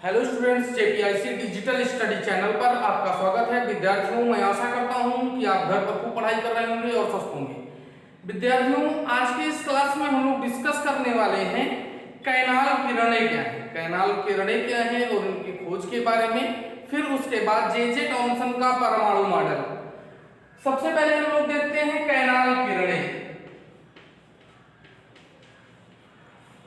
Hello students, JPIC digital study channel पर आपका स्वागत है। विद्यार्थियों, मैं आशा करता हूं कि आप घर पर खूब पढ़ाई कर रहे होंगे और स्वस्थ होंगे। विद्यार्थियों, आज के इस क्लास में हम लोग डिस्कस करने वाले हैं कैनाल किरणें क्या है, कैनाल किरणें क्या है और उनकी खोज के बारे में। फिर उसके बाद जे टॉमसन का परमाणु मॉडल। सबसे पहले हम लोग देखते हैं कैनाल किरणें।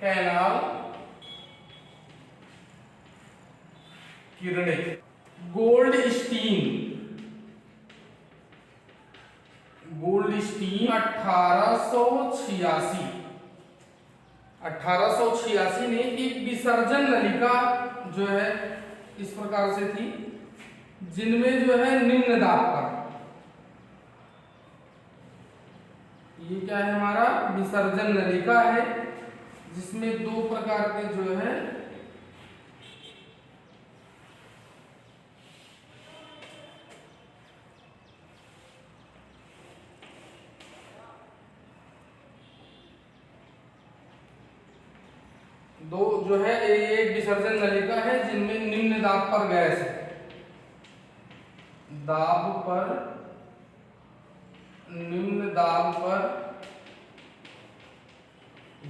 कैनाल किरणें, गोल्डस्टीन 1886 ने एक विसर्जन नलिका जो है इस प्रकार से थी, जिनमें जो है निम्न दाब पर, ये क्या है हमारा विसर्जन नलिका है, जिसमें दो प्रकार के जो है एक विसर्जन नलिका है जिनमें निम्न दाब पर गैस है, निम्न दाब पर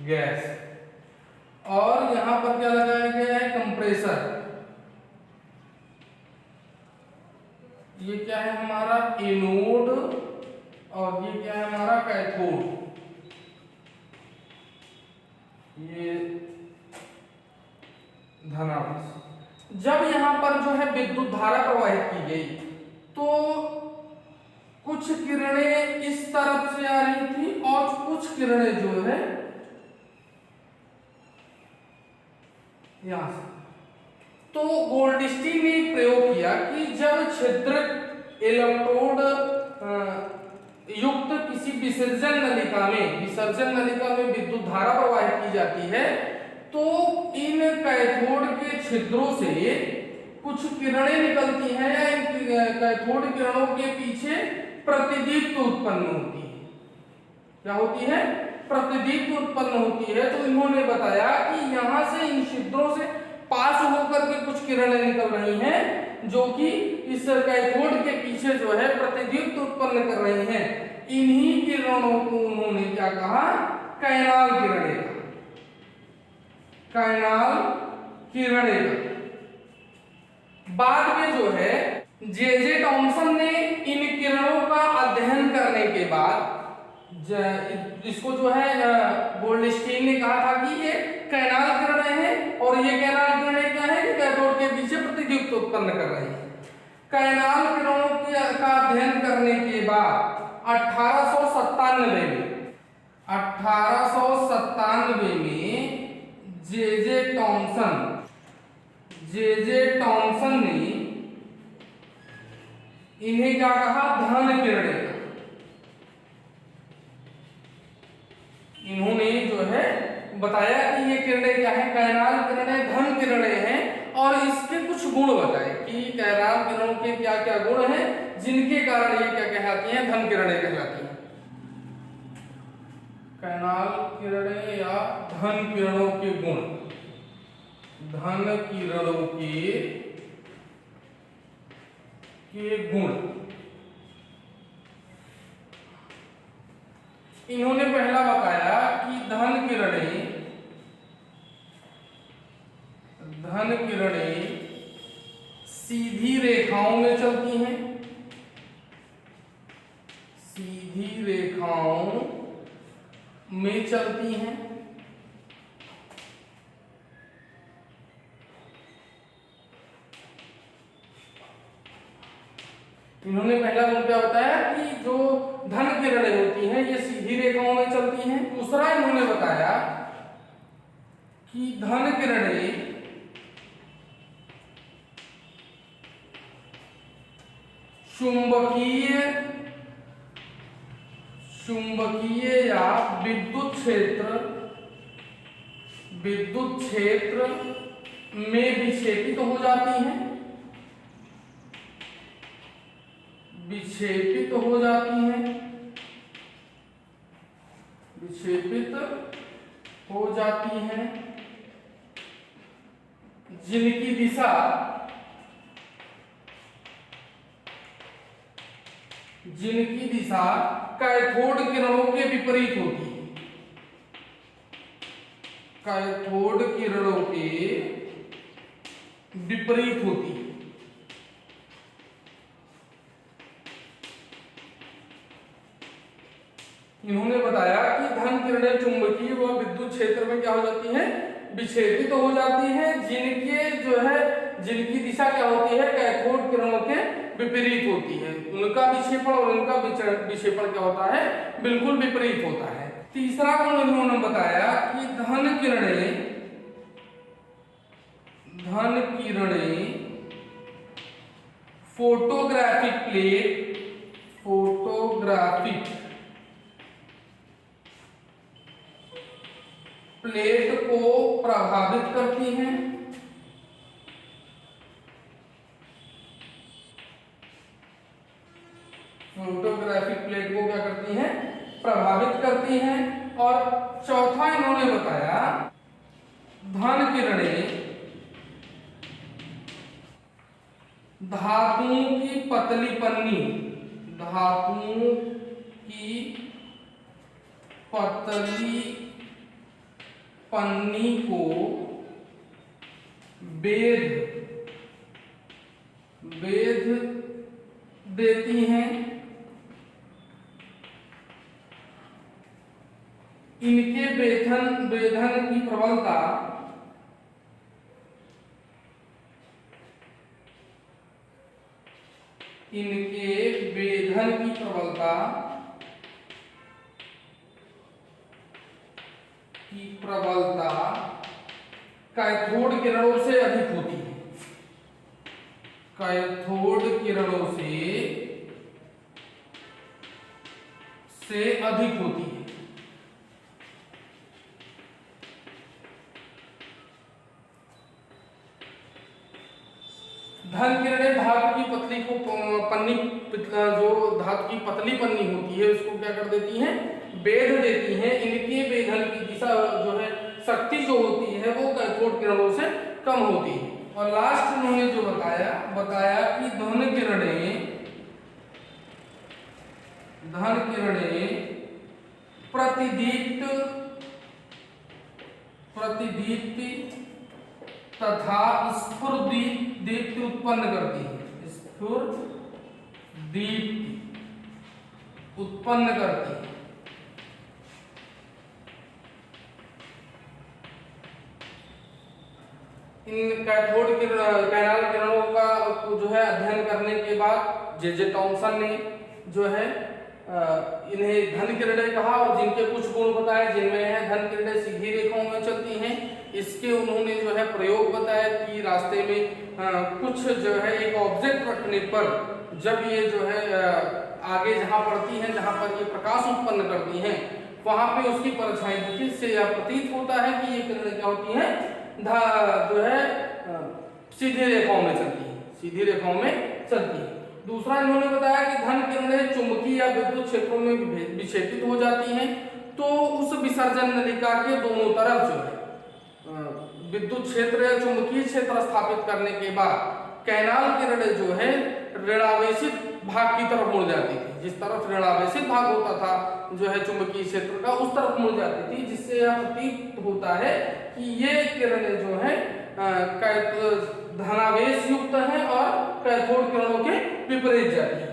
गैस, और यहां पर क्या लगाया गया है कंप्रेसर। ये क्या है हमारा एनोड और ये क्या है हमारा कैथोड। ये धनावेश। जब यहां पर जो है विद्युत धारा प्रवाहित की गई तो कुछ किरणें इस तरफ से आ रही थी और कुछ किरणें जो है यहां से। तो गोल्डस्टीन ने एक प्रयोग किया कि जब छिद्रक इलेक्ट्रोड युक्त किसी विसर्जन नलिका में विद्युत धारा प्रवाहित की जाती है तो इन कैथोड के छिद्रों से कुछ किरणें निकलती हैं या इन कैथोड किरणों के पीछे प्रतिदीप्ति उत्पन्न होती है। क्या होती है? प्रतिदीप्ति उत्पन्न होती है। तो इन्होंने बताया कि यहां से इन छिद्रों से पास होकर के कुछ किरणें निकल रही हैं जो कि इस कैथोड के पीछे जो है प्रतिदीप्ति उत्पन्न कर रही हैं। इन्हीं किरणों को उन्होंने क्या कहा? कैनाल किरणें। कैनाल किरणें। बाद में जो है जे टॉमसन ने इन किरणों का अध्ययन करने के बाद इसको जो है गोल्डस्टीन ने कहा था कि ये कैनाल किरणें हैं और ये कैनाल किरणें क्या है कि कैथोड के पीछे प्रतिदीप्ति उत्पन्न कर रही है। कैनाल किरणों का अध्ययन करने के बाद 1897 में जे टॉमसन ने इन्हें क्या कहा? धन किरणें। इन्होंने जो है बताया कि ये किरणें क्या है? कैनाल किरणें धन किरणें हैं और इसके कुछ गुण बताए कि कैनाल किरणों के क्या क्या गुण हैं जिनके कारण ये क्या कहलाती हैं? धन किरणें कहलाती हैं। कैनाल किरणें या धन किरणों के गुण। धन किरणों के गुण। इन्होंने पहला बताया कि धन किरणें सीधी रेखाओं में चलती हैं। सीधी रेखाओं में चलती हैं। इन्होंने पहला गुण क्या बताया कि जो धन किरणें होती हैं ये सीधी रेखाओं में चलती हैं। दूसरा इन्होंने बताया कि धन किरणें चुंबकीय या विद्युत क्षेत्र में विक्षेपित हो जाती हैं। विक्षेपित हो जाती हैं जिनकी दिशा कैथोड किरणों के विपरीत होती है, कैथोड किरणों के विपरीत होती है। इन्होंने बताया कि धन किरणें चुंबकीय व विद्युत क्षेत्र में क्या हो जाती हैं, विक्षेपित हो जाती हैं, जिनकी दिशा क्या होती है, कैथोड किरणों के विपरीत होती है। उनका विक्षेपण और उनका विक्षेपण क्या होता है, बिल्कुल विपरीत होता है। तीसरा गुण इन्होंने बताया कि धन किरणें फोटोग्राफिक प्लेट को प्रभावित करती हैं, फोटोग्राफिक प्लेट को क्या करती हैं, प्रभावित करती हैं। और चौथा इन्होंने बताया धन किरणें धातुओं की पतली पन्नी को बेध देती हैं। इनके बेधन की प्रबलता कैथोड किरणों से अधिक होती है, कैथोड किरणों से अधिक होती है। धन किरणें धातु की पतली पन्नी, जो धातु की पतली पन्नी होती है उसको क्या कर देती हैं, बेध देती हैं। इनके बेधन की दिशा जो है, शक्ति जो होती है वो कैथोड किरणों से कम होती है। और लास्ट उन्होंने जो बताया कि धन किरणें प्रतिदीप्ति तथा स्फुरदीप्ति उत्पन्न करती है, स्फुरदीप्ति उत्पन्न करती है। इन कैथोड कैनाल किरणों का जो है अध्ययन करने के बाद जे टॉमसन ने जो है इन्हें धन किरणें कहा और जिनके कुछ गुण बताए, जिनमें है धन किरणें सीधी रेखाओं में चलती हैं। इसके उन्होंने जो है प्रयोग बताया कि रास्ते में कुछ जो है एक ऑब्जेक्ट रखने पर जब ये जो है आगे जहां पड़ती हैं, जहां पर ये प्रकाश उत्पन्न करती हैं, वहां पे उसकी परछाई दिखी, इससे यह प्रतीत होता है कि ये किरणें क्या होती हैं, जो है सीधी रेखाओं में चलती है, दूसरा इन्होंने बताया कि धन किरणें चुंबकीय या विद्युत क्षेत्रों में विक्षेपित हो जाती हैं, तो उस विसर्जन नलिका के दोनों तरफ जो है विद्युत क्षेत्र या चुंबकीय क्षेत्र स्थापित करने के बाद कैनाल किरणें जो है ऋणावेशित भाग की तरफ मुड़ जाती थी। जिस तरफ ऋणावेशित भाग होता था जो है चुंबकीय क्षेत्र का, उस तरफ मुड़ जाती थी, जिससे यह प्रतीत होता है कि ये किरणें जो है धनावेश युक्त है और कैथोड किरणों के विपरीत जाती है।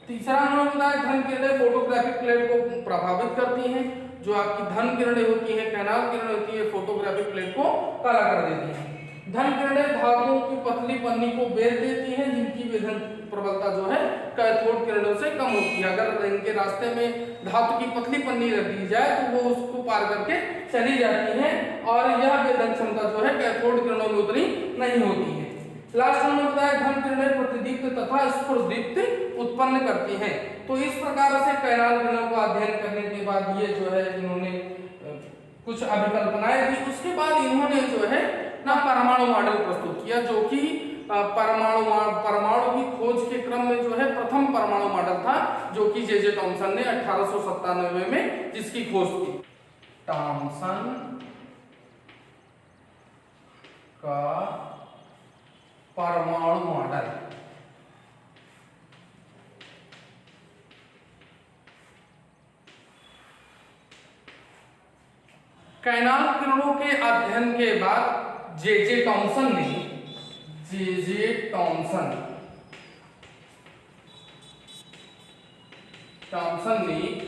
तीसरा उन्होंने बताया धन किरणें फोटोग्राफिक प्लेट को प्रभावित करती हैं। जो आपकी धन किरणें होती है, कैनाल किरणें होती है, फोटोग्राफिक प्लेट को काला कर देती हैं। धन किरणें धातुओं की पतली पन्नी को बेध देती हैं, जिनकी वेधन प्रबलता जो है कैथोड किरणों से कम होती है। अगर इनके रास्ते में धातु की पतली पन्नी रख दी जाए तो वो उसको पार करके चली जाती है और यह वेधन क्षमता जो है कैथोड किरणों में उतनी नहीं होती है। लास्ट में बताया धन किरणें प्रतिदीप्त तथा स्फुरदीप्ति उत्पन्न करती हैं। तो इस प्रकार से कैनाल किरणों का अध्ययन करने के बाद ये जो है इन्होंने कुछ अभिकल्पनाएं दी। उसके बाद इन्होंने जो है ना परमाणु मॉडल प्रस्तुत किया, जो कि परमाणु की खोज के क्रम में जो है प्रथम परमाणु मॉडल था, जो कि जे टॉमसन ने 1897 में जिसकी खोज की। टॉमसन का परमाणु मॉडल। कैनाल किरणों के अध्ययन के बाद जे टॉमसन ने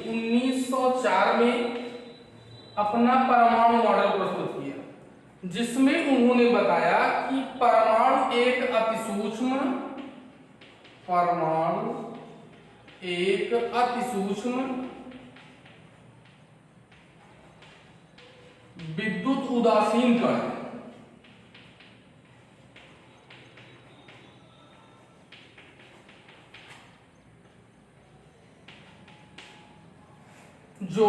1904 में अपना परमाणु मॉडल प्रस्तुत किया, जिसमें उन्होंने बताया कि परमाणु एक अतिसूक्ष्म विद्युत उदासीन कण है, जो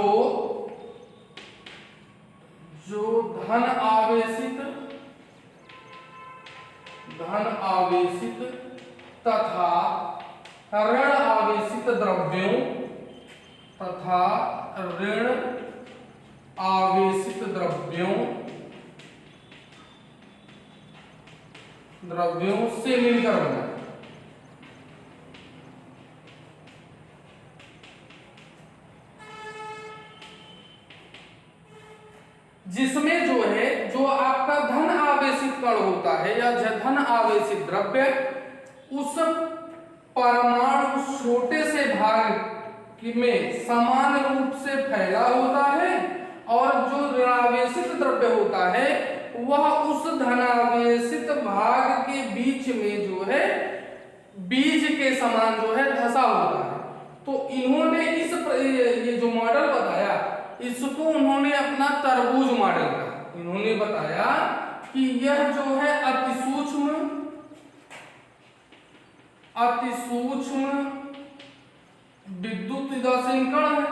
धन आवेशित तथा ऋण आवेशित द्रव्यों से मिलकर बना है। जिसमें जो आपका धन आवेशित कण होता है या धन आवेशित द्रव्य उस परमाणु छोटे से भाग में समान रूप से फैला होता है, और जो ऋणावेशित द्रव्य होता है वह उस धनावेशित भाग के बीच में बीज के समान धसा होता है। तो इन्होंने ये जो मॉडल बताया, इसको उन्होंने अपना तरबूज मॉडल कहा। इन्होंने बताया कि यह अतिसूक्ष्म विद्युत उदासीन कण है।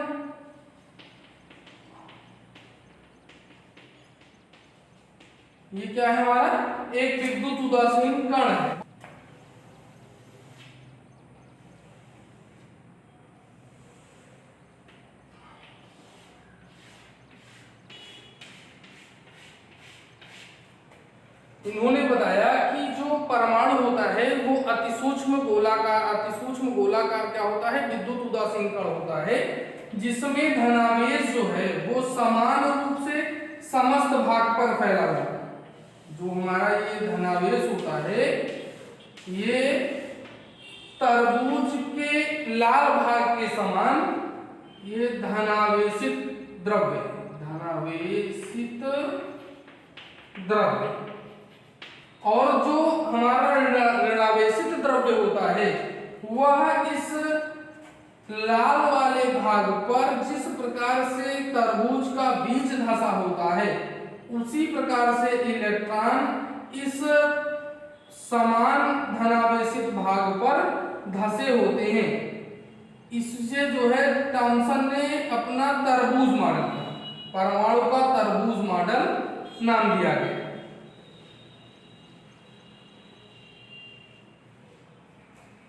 ये क्या है हमारा? एक विद्युत उदासीन कण है। इन्होंने बताया कि जो परमाणु होता है वो अतिसूक्ष्म गोलाकार क्या होता है? विद्युत उदासीन कण होता है, जिसमें धनावेश वो समान रूप से समस्त भाग पर फैला हुआ है। जो हमारा ये धनावेश होता है, ये तरबूज के लाल भाग के समान ये धनावेशित द्रव्य और जो हमारा ऋणावेशित द्रव्य होता है वह इस लाल वाले भाग पर जिस प्रकार से तरबूज का बीज धसा होता है, उसी प्रकार से इलेक्ट्रॉन इस समान धनावेशित भाग पर धसे होते हैं। इससे टॉमसन ने अपना तरबूज मॉडल, परमाणु का तरबूज मॉडल नाम दिया गया।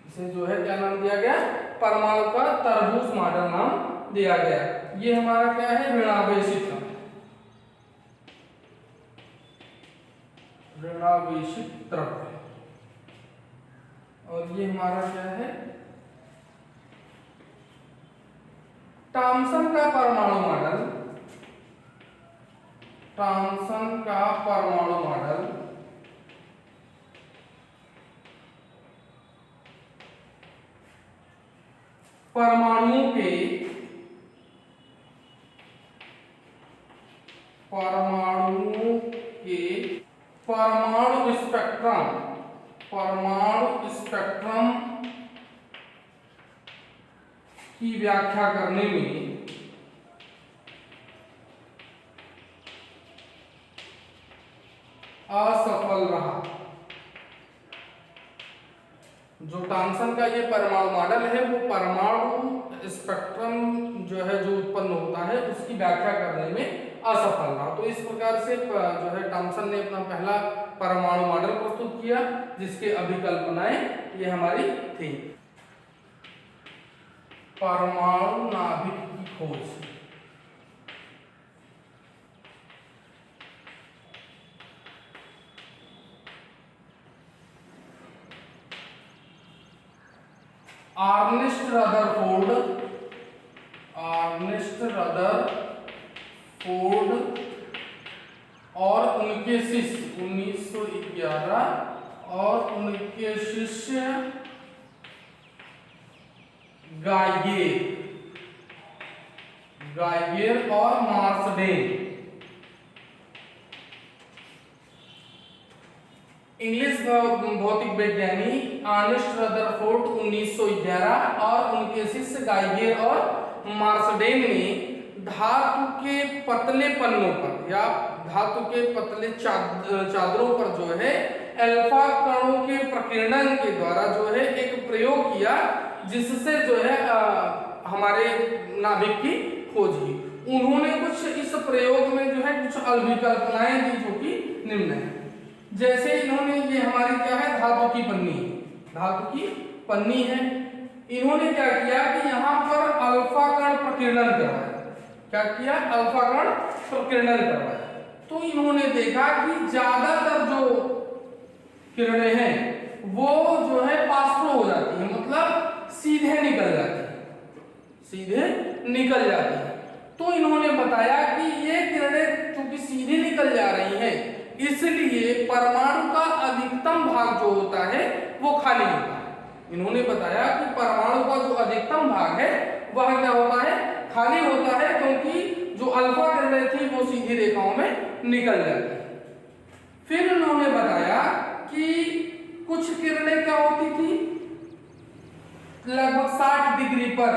इसे क्या नाम दिया गया? परमाणु का तरबूज मॉडल नाम दिया गया। ये हमारा क्या है? ऋणावेशित द्रव्य। और ये हमारा क्या है? टॉमसन का परमाणु मॉडल। परमाणु स्पेक्ट्रम की व्याख्या करने में असफल रहा। जो टॉमसन का ये परमाणु मॉडल है वो परमाणु स्पेक्ट्रम जो उत्पन्न होता है उसकी व्याख्या करने में असफल रहा। तो इस प्रकार से टॉमसन ने अपना पहला परमाणु मॉडल प्रस्तुत किया, जिसके अभिकल्पनाएं ये हमारी थी। परमाणु नाभिक की खोज। अर्नेस्ट रदरफोर्ड और उनके शिष्य 1911 और उनके शिष्य गाइगेर और मार्सडेन। इंग्लिश भौतिक वैज्ञानी अर्नेस्ट रदरफोर्ड 1911 और उनके शिष्य गाइगेर और मार्सडेन ने धातु के पतले पन्नों पर या धातु के पतले चादरों पर जो है अल्फा कणों के प्रकीर्णन के द्वारा जो है एक प्रयोग किया, जिससे जो है हमारे नाभिक की खोज की। उन्होंने कुछ इस प्रयोग में जो है कुछ अभिकल्पनाएं दी जो कि निम्न है। जैसे इन्होंने ये हमारी क्या है धातु की पन्नी है। इन्होंने क्या किया कि यहाँ पर अल्फा कण प्रकीर्णन करवाया। क्या किया? अल्फा कण प्रकीर्णन करवाया। तो इन्होंने देखा कि ज्यादातर जो किरणें हैं वो जो है पास्ट्रो हो जाती है, मतलब सीधे निकल जाती है। तो इन्होंने बताया कि ये किरणें चूंकि सीधे निकल जा रही हैं, इसलिए परमाणु का अधिकतम भाग जो होता है वो खाली होता है। इन्होंने बताया कि परमाणु का जो अधिकतम भाग है वह क्या होता है? खाली होता है, क्योंकि जो अल्फा किरणें थी वो सीधी रेखाओं में निकल जाती है। फिर उन्होंने बताया कि कुछ किरणें क्या होती थी, लगभग 60 डिग्री पर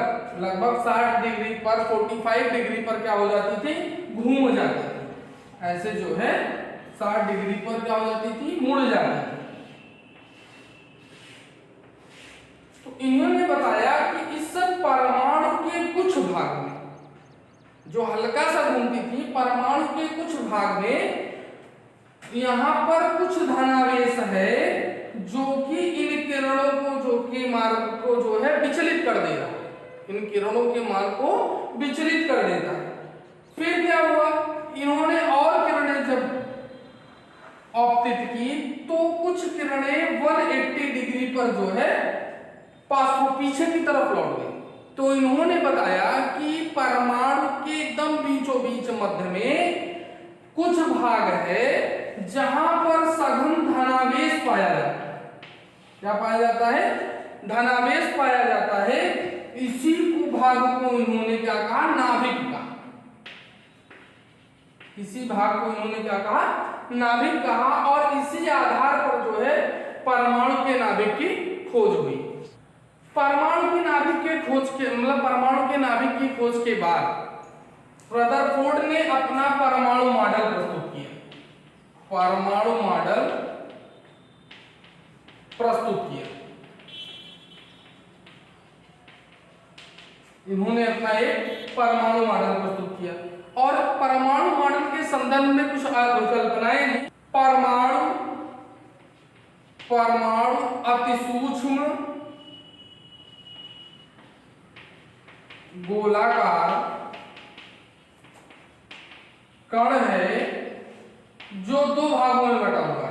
45 डिग्री पर क्या हो जाती थी? घूम जाती थी। ऐसे जो है 60 डिग्री पर क्या हो जाती थी? मुड़ जाती थी। तो इन्होंने बताया कि इस परमाणु के कुछ भाग में जो हल्का सा घूमती थी, परमाणु के कुछ भाग में यहाँ पर कुछ धनावेश है जो कि इन किरणों को जो कि मार्ग को जो है विचलित कर दे रहा है, इन किरणों के मार्ग को विचलित कर देता है। फिर क्या हुआ? इन्होंने और किरणें जब आपतित की तो कुछ किरणें 180 डिग्री पर जो है पीछे की तरफ लौट गई। तो इन्होंने बताया कि परमाणु के एकदम बीचों बीच मध्य में कुछ भाग है जहां पर सघन धनावेश पाया जाता है। क्या पाया जाता है? धनावेश पाया जाता है। इसी भाग को इन्होंने क्या कहा? नाभिक कहा। इसी भाग को इन्होंने क्या कहा? नाभिक कहा। और इसी आधार पर जो है परमाणु के नाभिक की खोज हुई। परमाणु की नाभिक की खोज के बाद रदरफोर्ड ने अपना परमाणु मॉडल प्रस्तुत किया। इन्होंने अपना एक परमाणु मॉडल प्रस्तुत किया और परमाणु मॉडल के संदर्भ में कुछ विकल्पनाएं दी। परमाणु अति सूक्ष्म गोलाकार कण है जो 2 भागों में बटा हुआ है,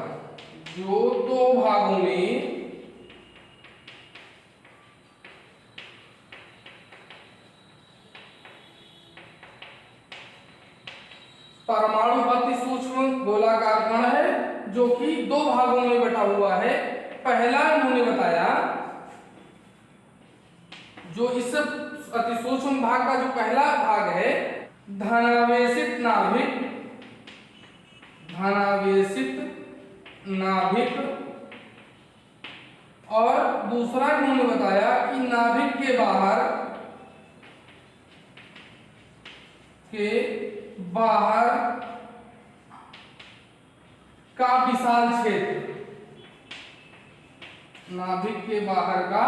परमाणु अति सूक्ष्म गोलाकार कण है जो कि 2 भागों में बटा हुआ है। पहला उन्होंने बताया जो इस अति सूक्ष्म भाग का जो पहला भाग है धनावेशित नाभिक और दूसरा उन्होंने बताया कि नाभिक के बाहर का विशाल क्षेत्र, नाभिक के बाहर का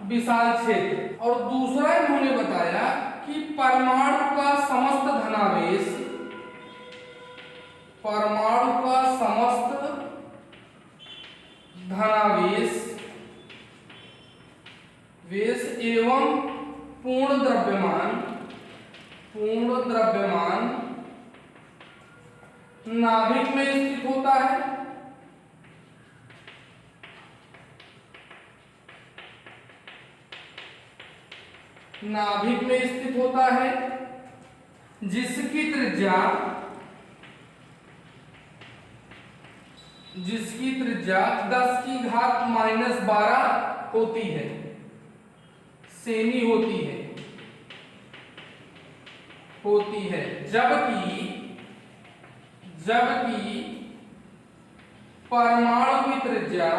विशाल क्षेत्र। और दूसरा इन्होंने बताया कि परमाणु का समस्त धनावेश एवं पूर्ण द्रव्यमान नाभिक में स्थित होता है। नाभिक में स्थित होता है, जिसकी त्रिज्या 10⁻⁻12 होती है, सेमी होती है, जबकि परमाणु की त्रिज्या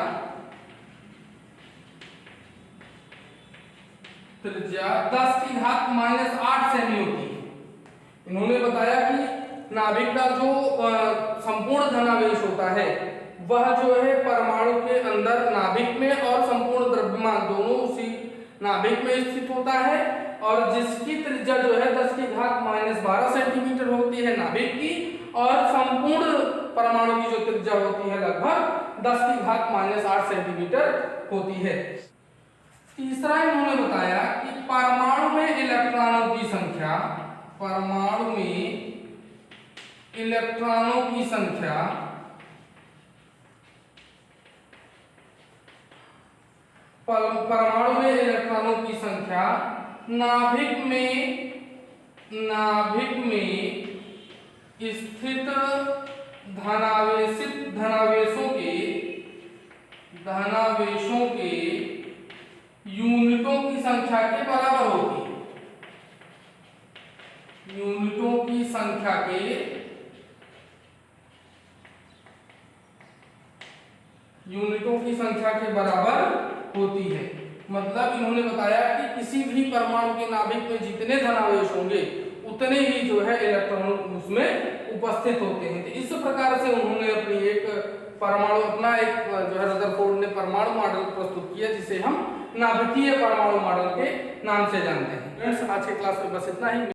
10⁻⁸ सेमी होती है। इन्होंने बताया कि नाभिक का जो संपूर्ण धनावेश होता है वह जो है परमाणु के अंदर नाभिक में और संपूर्ण द्रव्यमान दोनों उसी नाभिक में स्थित होता है, और जिसकी त्रिज्या जो है 10⁻⁻12 सेंटीमीटर होती है नाभिक की, और संपूर्ण परमाणु की जो त्रिज्या होती है लगभग 10⁻⁸ सेंटीमीटर होती है। तीसरा इन्होंने बताया कि परमाणु में इलेक्ट्रॉनों की संख्या, परमाणु में इलेक्ट्रॉनों की संख्या नाभिक में स्थित धनावेशों के यूनिटों की संख्या के बराबर होती है। यूनिटों की संख्या के बराबर होती है। मतलब इन्होंने बताया कि किसी भी परमाणु के नाभिक में जितने धनावेश होंगे उतने ही जो है इलेक्ट्रॉन उसमें उपस्थित होते हैं। तो इस प्रकार से उन्होंने अपना एक जो है रदरफोर्ड ने परमाणु मॉडल प्रस्तुत किया, जिसे हम नाभिकीय परमाणु मॉडल के नाम से जानते हैं। फ्रेंड्स, आज की क्लास में बस इतना ही।